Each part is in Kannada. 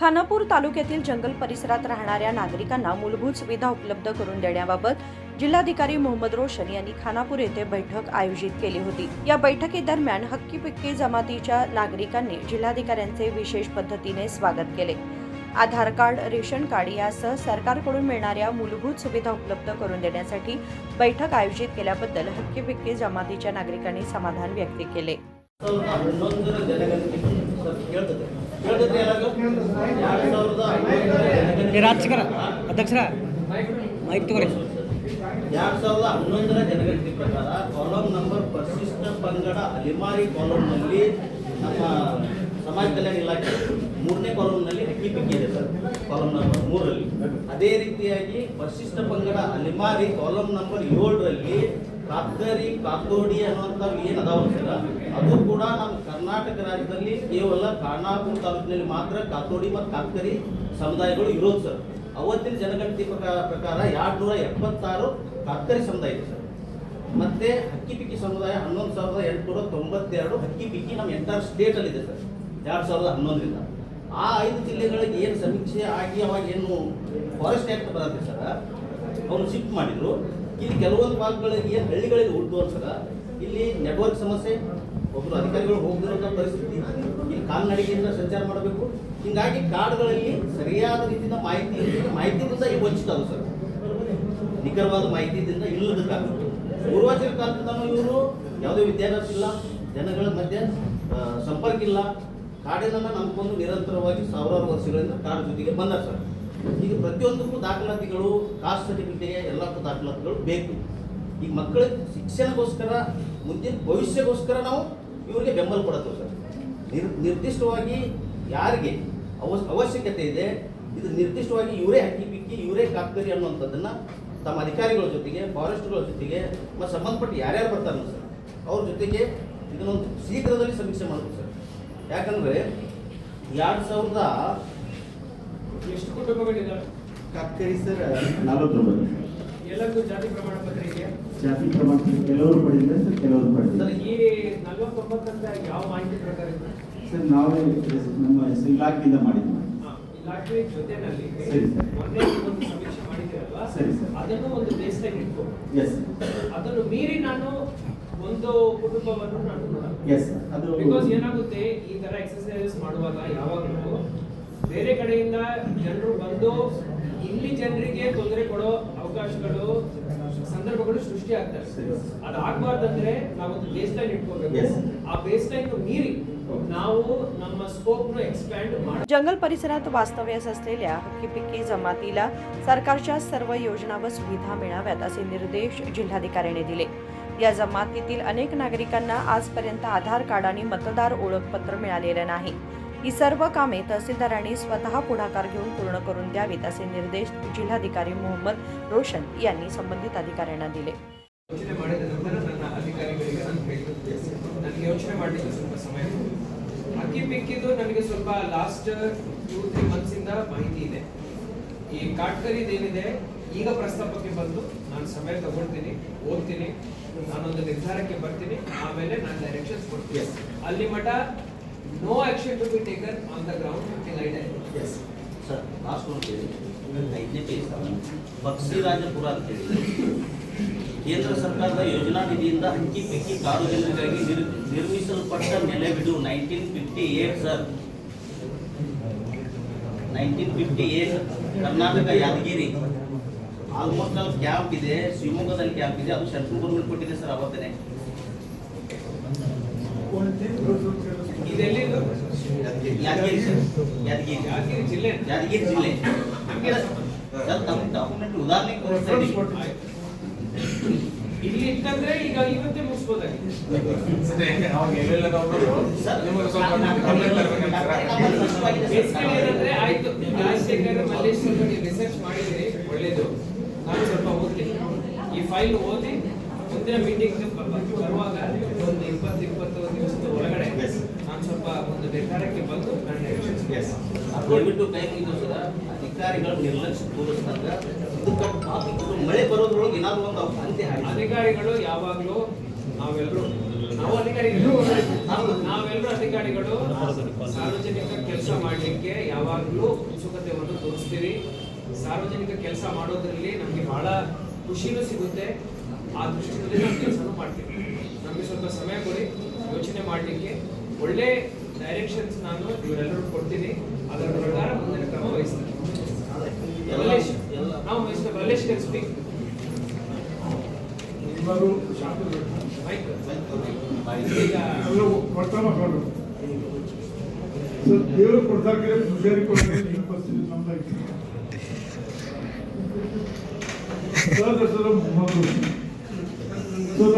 खानापूर तालुक्यातील जंगल परिसरात राहणाऱ्या नागरिकांना मूलभूत सुविधा उपलब्ध करून देण्याबाबत जिल्हाधिकारी मोहम्मद रोशन यांनी खानापूर येथे बैठक आयोजित केली होती। या बैठकीदरम्यान हक्की पिक्की जमातीच्या नागरिकांनी जिल्हाधिकाऱ्यांचे विशेष पद्धतीने स्वागत केले। आधार कार्ड, रेशन कार्ड यासह सरकारकडून मिळणाऱ्या मूलभूत सुविधा उपलब्ध करून देण्यासाठी बैठक आयोजित केल्याबद्दल हक्की पिक्की जमातीच्या नागरिकांनी समाधान व्यक्त केले। ರಾಜಕರ ಅಧ್ಯಕ್ಷರ ಮೈಕ್ ತಗೋರಿ 2011ರ ಜನಗಣತಿ ಪ್ರಕಾರ ಕಾಲಮ್ ನಂಬರ್ ಪರಿಶಿಷ್ಟ ಪಂಗಡ ಅಲಿಮಾರಿ ಕಾಲಮ್ನಲ್ಲಿ ನಮ್ಮ ಸಮಾಜ ಕಲ್ಯಾಣ ಇಲಾಖೆ 3ನೇ ಕಾಲಮ್ನಲ್ಲಿ ಹಕ್ಕಿ ಪಿಕ್ಕಿ ಇದೆ ಸರ್, ಕಾಲಮ್ ನಂಬರ್ 3ರಲ್ಲಿ। ಅದೇ ರೀತಿಯಾಗಿ ಪರಿಶಿಷ್ಟ ಪಂಗಡ ಅಲಿಮಾರಿ ಕಾಲಮ್ ನಂಬರ್ 7ರಲ್ಲಿ ಕಾತ್ತರಿ ಕಾತೋಡಿ ಅನ್ನುವಂಥವು ಏನು ಅದಾವ ಸರ್, ಅದು ಕೂಡ ನಮ್ಮ ಕರ್ನಾಟಕ ರಾಜ್ಯದಲ್ಲಿ ಕೇವಲ ಖಾನಾಪುರ ತಾಲೂಕಿನಲ್ಲಿ ಮಾತ್ರ ಕಾತೋಡಿ ಮತ್ತು ಕಾತ್ತರಿ ಸಮುದಾಯಗಳು ಇರೋದು ಸರ್। ಅವತ್ತಿನ ಜನಗಣತಿ ಪ್ರಕಾರ 276 ಕಾತ್ತರಿ ಸಮುದಾಯ ಇದೆ ಸರ್। ಮತ್ತೆ ಹಕ್ಕಿ ಪಿಕ್ಕಿ ಸಮುದಾಯ 11,892 ಹಕ್ಕಿ ಪಿಕ್ಕಿ ನಮ್ಮ ಎಂಟರ್ ಸ್ಟೇಟಲ್ಲಿ ಇದೆ ಸರ್ 2011ರಿಂದ। ಆ 5 ಜಿಲ್ಲೆಗಳಿಗೆ ಏನು ಸಮೀಕ್ಷೆ ಆಗಿ ಅವಾಗ ಏನು ಫಾರೆಸ್ಟ್ ಆ್ಯಕ್ಟ್ ಬರುತ್ತೆ ಸರ್, ಅವ್ರು ಶಿಫ್ಟ್ ಮಾಡಿದ್ರು। ಇಲ್ಲಿ ಕೆಲವೊಂದು ಭಾಗಗಳಿಗೆ ಏನು ಹಳ್ಳಿಗಳಲ್ಲಿ ಉಳಿದು ಸರ್, ಇಲ್ಲಿ ನೆಟ್ವರ್ಕ್ ಸಮಸ್ಯೆ, ಒಬ್ಬರು ಅಧಿಕಾರಿಗಳು ಹೋಗದಿರೋ ಪರಿಸ್ಥಿತಿ, ಇಲ್ಲಿ ಕಾಲ್ನಡಿಗೆಯಿಂದ ಸಂಚಾರ ಮಾಡಬೇಕು। ಹೀಗಾಗಿ ಕಾರ್ಡ್ಗಳಲ್ಲಿ ಸರಿಯಾದ ರೀತಿಯಿಂದ ಮಾಹಿತಿಯಿಂದ ಈಗ ವಂಚಿತ ಅದು ಸರ್, ನಿಖರವಾದ ಮಾಹಿತಿಯಿಂದ ಇಲ್ಲದಕ್ಕಾಗುತ್ತೆ। ಪೂರ್ವಾಚರ ಕಾಲದಿಂದನೂ ಇವರು ಯಾವುದೇ ವಿದ್ಯಾಭ್ಯಾಸ ಇಲ್ಲ, ಜನಗಳ ಮಧ್ಯೆ ಸಂಪರ್ಕ ಇಲ್ಲ, ಕಾಡಿನನ್ನು ನಂಬಿಕೊಂಡು ನಿರಂತರವಾಗಿ ಸಾವಿರಾರು ವರ್ಷಗಳಿಂದ ಕಾಡು ಜೊತೆಗೆ ಬಂದ ಸರ್। ಈಗ ಪ್ರತಿಯೊಂದಕ್ಕೂ ದಾಖಲಾತಿಗಳು, ಕಾಸ್ಟ್ ಸರ್ಟಿಫಿಕೇಟ್ ಎಲ್ಲಕ್ಕೂ ದಾಖಲಾತಿಗಳು ಬೇಕು। ಈಗ ಮಕ್ಕಳ ಶಿಕ್ಷಣಕ್ಕೋಸ್ಕರ, ಮುಂದಿನ ಭವಿಷ್ಯಕ್ಕೋಸ್ಕರ ನಾವು ಇವರಿಗೆ ಬೆಂಬಲ ಕೊಡತ್ತೇವೆ ಸರ್। ನಿರ್ದಿಷ್ಟವಾಗಿ ಯಾರಿಗೆ ಅವಶ್ಯಕತೆ ಇದೆ, ಇದು ನಿರ್ದಿಷ್ಟವಾಗಿ ಇವರೇ ಹಕ್ಕಿ ಪಿಕ್ಕಿ, ಇವರೇ ಕಾಪ್ಕರಿ ಅನ್ನುವಂಥದ್ದನ್ನು ತಮ್ಮ ಅಧಿಕಾರಿಗಳ ಜೊತೆಗೆ, ಫಾರೆಸ್ಟ್ಗಳ ಜೊತೆಗೆ ಮತ್ತು ಸಂಬಂಧಪಟ್ಟ ಯಾರ್ಯಾರು ಬರ್ತಾರೆ ಸರ್, ಅವ್ರ ಜೊತೆಗೆ ಇದನ್ನೊಂದು ಶೀಘ್ರದಲ್ಲಿ ಸಮೀಕ್ಷೆ ಮಾಡಬೇಕು ಸರ್। ಯಾಕಂದರೆ 2000 ಎಷ್ಟು ಕುಟುಂಬಗಳಿದ್ದಾವೆ ಕಾತ್ಕರಿ ಸರ್ 49 ಎಲ್ಲರಿಗೂ ಜಾತಿ ಪ್ರಮಾಣ ಪತ್ರ ಇದೆಯಾ? ಜಾತಿ ಪ್ರಮಾಣ ಪತ್ರ ಕೆಲವರು ಪಡೆದಿದ್ದಾರೆ ಸರ್, ಕೆಲವರು ಪಡೆದಿದ್ದಾರೆ ಈ 49 ಅಂತ ಯಾವ ಮಾಹಿತಿ ಪ್ರಕಾರ ಇದೆ ಸರ್? ನಾವೇ ನಮ್ಮ ಇಲಾಖೆಯಿಂದ ಮಾಡಿದ್ವಿ। ಇಲಾಖೆ ಜೊತೆನಲ್ಲಿ ಸರಿ ಸರ್, ಒಂದೇ ಒಂದು ಸಮೀಕ್ಷೆ ಮಾಡಿದ್ದೀರಲ್ವಾ, ಸರಿ ಸರ್, ಅದನ್ನು ಒಂದು ಬೇಸ್ ಲೈನ್ ಇಟ್ಕೊಂಡು ಎಸ್ ಅದನ್ನು ಮೀರಿ ನಾನು ಒಂದು ಕುಟುಂಬವನ್ನು ನಾನು ನೋಡಲ್ಲ। ಎಸ್ ಅದು ಬಿಕಾಸ್ ಏನಾಗುತ್ತೆ, ಈ ತರ ಎಕ್ಸರ್ಸೈಸಸ್ ಮಾಡುವಾಗ ಯಾವಾಗಲೂ ಬೇರೆ ಕಡೆಯಿಂದ ಜನರು ಬಂದು ಇಲ್ಲಿ ಜನರಿಗೆ ತೊಂದರೆ ಕೊಡೋ ಅವಕಾಶಗಳು, ಸಂದರ್ಭಗಳು ಸೃಷ್ಟಿ ಆಗ್ತವೆ। ಅದಾಗಬಾರ್ದಂದ್ರೆ ನಾವೊಂದು ಬೇಸ್ ಲೈನ್ ಇಟ್ಕೋಬೇಕು। ಆ ಬೇಸ್ ಲೈನ್ ಮೀರಿ ನಾವು ನಮ್ಮ स्कोप एक्सपॅन्ड ಮಾಡಿ जंगल परिसरात वास्तव्यास असलेल्या हक्की पिक्की जमातीला सरकारच्या सर्व योजना व सुविधा मिळाव्यात असे निर्देश जिल्हाधिकाऱ्यांनी दिले। या जमातीतील अनेक नागरिकांना आजपर्यंत आधार कार्ड आणि मतदार ओळखपत्र मिळालेले नाही। ही सर्व कामे तहसीलदारांनी स्वतः पुढाकार घेऊन पूर्ण करून द्यावीत असे निर्देश जिल्हाधिकारी मोहम्मद रोशन यांनी संबंधित अधिकाऱ्यांना दिले। ಯೋಚನೆ ಮಾಡಿದ ನಂತರ ನನ್ನ ಅಧಿಕಾರಿಗಳಿಗೆ ನಾನು ಹೇಳಿದ್ದೆ, ನನಗೆ ಯೋಚನೆ ಮಾಡಲಿಕ್ಕೆ ಸ್ವಲ್ಪ ಸಮಯ ಹಕ್ಕಿ ಪಿಕ್ಕಿದ್ದು ನನಗೆ ಸ್ವಲ್ಪ ಲಾಸ್ಟ್ 2-3 ಮಂತ್ಸ್ ಇಂದ ಮಾಹಿತಿ ಇದೆ। ಈ ಕಾಟ್ಕರಿದೇನಿದೆ ಈಗ ಪ್ರಸ್ತಾಪಕ್ಕೆ ಬಂದು ನಾನು ಸಮಯ ತಗೊಳ್ತೀನಿ, ಓದ್ತೀನಿ, ನಾನೊಂದು ನಿರ್ಧಾರಕ್ಕೆ ಬರ್ತೀನಿ, ಆಮೇಲೆ ನಾನು ಡೈರೆಕ್ಷನ್ಸ್ ಕೊಡ್ತೀನಿ। ಅಲ್ಲಿ ಮಠ no action to be taken on the ground till I die. Yes sir, last ಒಂದು ಕೇಳಿ, 5ನೇ ಪೇಜ್ ಬಕ್ಷಿರಾಜಪುರ ಅಂತೇಳಿ ಕೇಂದ್ರ ಸರ್ಕಾರದ ಯೋಜನಾ ನಿಧಿಯಿಂದ ಹಕ್ಕಿ ಪಿಕ್ಕಿ ಕಾಡು ಜನರಿಗಾಗಿ ನಿರ್ಮಿಸಲ್ಪಟ್ಟ ನೆಲೆಬಿಡು 1958 ಸರ್, 1958 ಕರ್ನಾಟಕ ಯಾದಗಿರಿ ಆಲ್ಮೋಸ್ಟ್ ಅಲ್ಲಿ ಕ್ಯಾಂಪ್ ಇದೆ, ಶಿವಮೊಗ್ಗದಲ್ಲಿ ಕ್ಯಾಂಪ್ ಇದೆ, ಅದು ಸೆಂಟ್ರಲ್ ಗೌರ್ಮೆಂಟ್ ಕೊಟ್ಟಿದೆ ಸರ್ ಅವತ್ತೇ। ಇದೆಲ್ಲಿ ಯಾದಗಿರಿ ಸರ್, ಯಾದಗಿರಿ ಯಾದಗಿರಿ ಜಿಲ್ಲೆ ಡಾಕ್ಯುಮೆಂಟ್ ಉದಾಹರಣೆಗೆ ತೋರಿಸ್ತಾ ಇದ್ದೀವಿ। ಇಲ್ಲಿ ಇಟ್ಟಂದ್ರೆ ಈಗ ಇವತ್ತೇ ಮುಗಿಸ್ಬೋದಾಗಿದೆ ಏನಂದ್ರೆ ಆಯ್ತು, ರಾಜಶೇಖರ್ ಮಲ್ಲೇಶ್ವರ ನೀವು ರಿಸರ್ಚ್ ಮಾಡಿದ್ರಿ, ಒಳ್ಳೇದು, ನಾನು ಸ್ವಲ್ಪ ಓದ್ತೀನಿ, ಈ ಫೈಲ್ ಓದಿ ಮುಂದಿನ ಮೀಟಿಂಗ್ ಬರುವಾಗ ಒಂದು 20-21 ದಿವಸದ ಒಳಗಡೆ ನಾನು ಸ್ವಲ್ಪ ಒಂದು ನಿರ್ಧಾರಕ್ಕೆ ಬಂದು ನಾನು ಡೈರೆಕ್ಷನ್ಸ್ ದಯವಿಟ್ಟು ಕೈ ಮುಗಿದು ಸರ್, ಅಧಿಕಾರಿಗಳು ನಿರ್ಲಕ್ಷ್ಯ ತೋರಿಸಿದಾಗ ಮಳೆ ಬರೋದ್ರೊಳಗೆ ಏನಾದ್ರು ಒಂದು ಅಂತ್ಯ ಅಧಿಕಾರಿಗಳು ಯಾವಾಗಲೂ ನಾವೆಲ್ಲರೂ ನಾವು ಅಧಿಕಾರಿಗಳು ನಾವೆಲ್ಲರೂ ಅಧಿಕಾರಿಗಳು ಸಾರ್ವಜನಿಕ ಕೆಲಸ ಮಾಡಲಿಕ್ಕೆ ಯಾವಾಗಲೂ ಉತ್ಸುಕತೆಯನ್ನು ತೋರಿಸ್ತೀವಿ. ಸಾರ್ವಜನಿಕ ಕೆಲಸ ಮಾಡೋದ್ರಲ್ಲಿ ನಮಗೆ ಬಹಳ ಖುಷಿನೂ ಸಿಗುತ್ತೆ. ಆ ದೃಷ್ಟಿಯಲ್ಲಿ ನಾವು ಕೆಲಸನೂ ಮಾಡ್ತೀವಿ. ನಮಗೆ ಸ್ವಲ್ಪ ಸಮಯ ಕೊಡಿ, ಯೋಚನೆ ಮಾಡಲಿಕ್ಕೆ ಒಳ್ಳೆ ಡೈರೆಕ್ಷನ್ಸ್ ನಾನು ಇವರೆಲ್ಲರೂ ಕೊಡ್ತೀನಿ. ಅದರ ಪ್ರಕಾರ ಮುಂದಿನ ಕ್ರಮ ವಹಿಸ್ತೀನಿ. ನಾವು ಮಿಸ್ಟರ್ ಮಲ್ಲೇಶ್ ಸ್ಪೀಕ್. ಎಲ್ಲರೂ ಶಾಂತರು ಈಗ ಎಲ್ಲ ಕೊಡ್ತಾ ಮಾತಾಡೋದು ಸರ್. ದೇವರು ಕೊಡ್ದಾಗೆ ಪೂಜಾರಿ ಕೊಡ್ತಾರೆ ಈ ಪರಿಸ್ಥಿತಿ ನಮ್ದಾಗಿ सर सर मोहम्मद रोशनी सर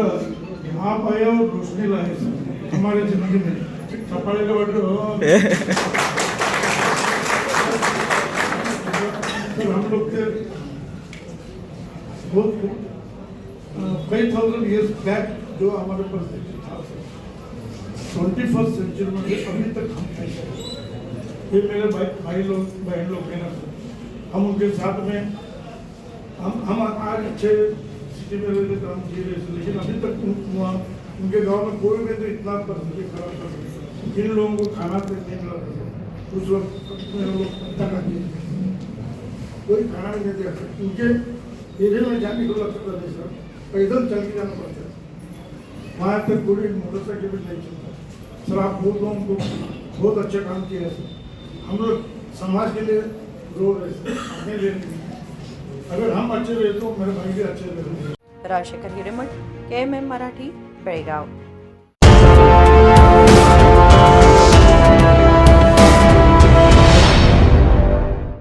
आप आए और रोशनी लाए सर हमारे जिंदगी में चपाड़े का बट सर हम लोग के बहुत 5,000 years बैक जो हमारे पास था सर 21st सेंचुरी में अभी तक हम ऐसे ये मेरे भाई लोग बहन लोग हैं ना सर, हम उनके साथ में हम आज अच्छे सिटी में रहते थे, हम जी रहे थे, लेकिन अभी तक उनके गांव में कोई भी तो इतना परिस्थिति खराब कर जिन लोगों को खाना नहीं मिला था उस वक्त मेरे लोग पत्ता का कोई खाना नहीं देते। उनके एरिया में जाने को लगता था सर, पैदल चल के जाना पड़ता है, वहाँ तक पूरी मोटरसाइकिल भी नहीं चलता सर। आप बहुत लोगों को बहुत अच्छा काम किया है सर। हम लोग समाज के लिए रो रहे सर, अपने लिए नहीं। अगर हम अच्छे रहे तो मेरे भाई भी अच्छे रहे। राजशेखर हिरेमठ, KMM मराठी, बेळगाव.